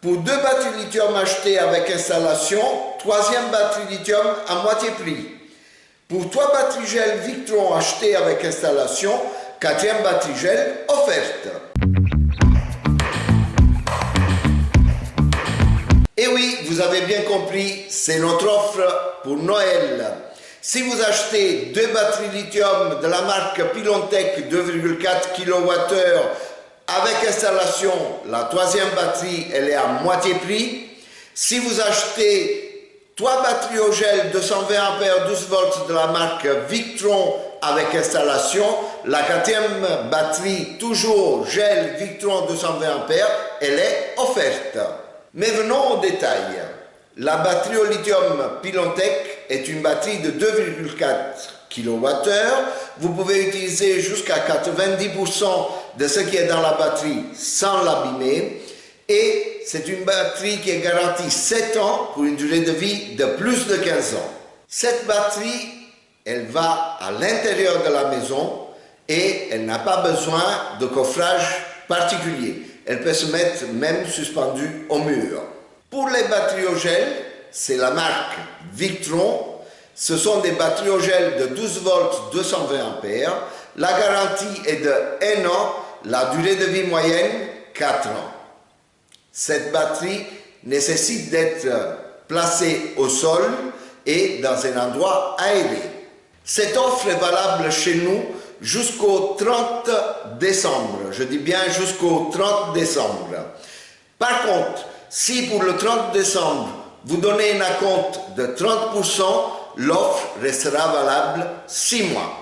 Pour 2 batteries lithium achetées avec installation, 3e batterie lithium à moitié prix. Pour 3 batteries gel Victron achetées avec installation, 4e batterie gel offerte. Et oui, vous avez bien compris, c'est notre offre pour Noël. Si vous achetez 2 batteries lithium de la marque Pilontech 2,4 kWh avec installation, la 3e batterie, elle est à moitié prix. Si vous achetez 3 batteries au gel 220 A 12 volts de la marque Victron avec installation, la 4e batterie, toujours gel Victron 220 A, elle est offerte. Mais venons au détail. La batterie au lithium Pilontech est une batterie de 2,4 kWh. Vous pouvez utiliser jusqu'à 90% de ce qui est dans la batterie sans l'abîmer. Et c'est une batterie qui est garantie 7 ans pour une durée de vie de plus de 15 ans. Cette batterie, elle va à l'intérieur de la maison et elle n'a pas besoin de coffrage particulier. Elle peut se mettre même suspendue au mur. Pour les batteries au gel, c'est la marque Victron. Ce sont des batteries au gel de 12 volts 220 A. La garantie est de 1 an, la durée de vie moyenne 4 ans. Cette batterie nécessite d'être placée au sol et dans un endroit aéré. Cette offre est valable chez nous jusqu'au 30 décembre. Je dis bien jusqu'au 30 décembre. Par contre, si pour le 30 décembre, vous donnez un acompte de 30%, l'offre restera valable 6 mois.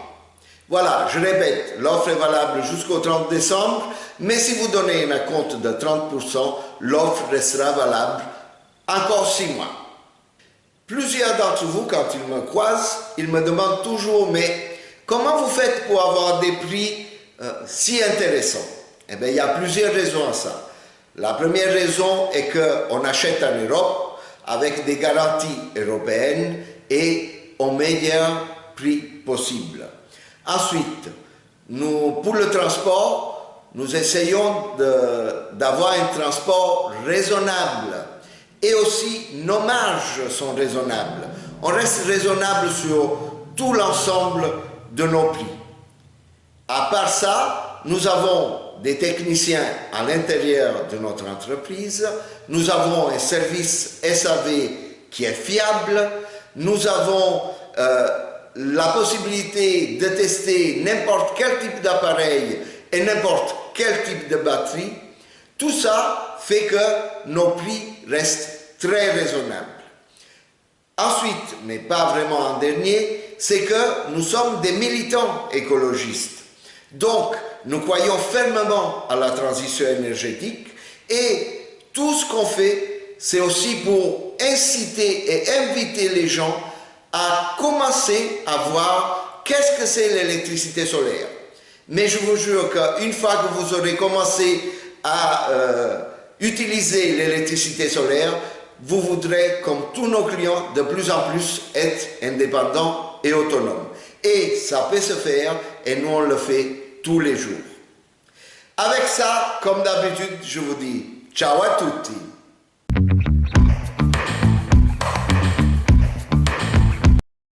Voilà, je répète, l'offre est valable jusqu'au 30 décembre, mais si vous donnez un acompte de 30%, l'offre restera valable encore 6 mois. Plusieurs d'entre vous, quand ils me croisent, ils me demandent toujours, mais comment vous faites pour avoir des prix si intéressants? Eh bien, il y a plusieurs raisons à ça. La première raison est qu'on achète en Europe avec des garanties européennes et au meilleur prix possible. Ensuite, pour le transport, nous essayons d'avoir un transport raisonnable. Et aussi, nos marges sont raisonnables. On reste raisonnable sur tout l'ensemble de nos prix. À part ça, nous avons des techniciens à l'intérieur de notre entreprise, nous avons un service SAV qui est fiable, nous avons la possibilité de tester n'importe quel type d'appareil et n'importe quel type de batterie. Tout ça fait que nos prix restent très raisonnables. Ensuite, mais pas vraiment en dernier, c'est que nous sommes des militants écologistes. Donc, nous croyons fermement à la transition énergétique et tout ce qu'on fait, c'est aussi pour inciter et inviter les gens à commencer à voir qu'est-ce que c'est l'électricité solaire. Mais je vous jure qu'une fois que vous aurez commencé à utiliser l'électricité solaire, vous voudrez, comme tous nos clients, de plus en plus être indépendants et autonomes. Et ça peut se faire, et nous on le fait tous les jours. Avec ça, comme d'habitude, je vous dis ciao à tutti!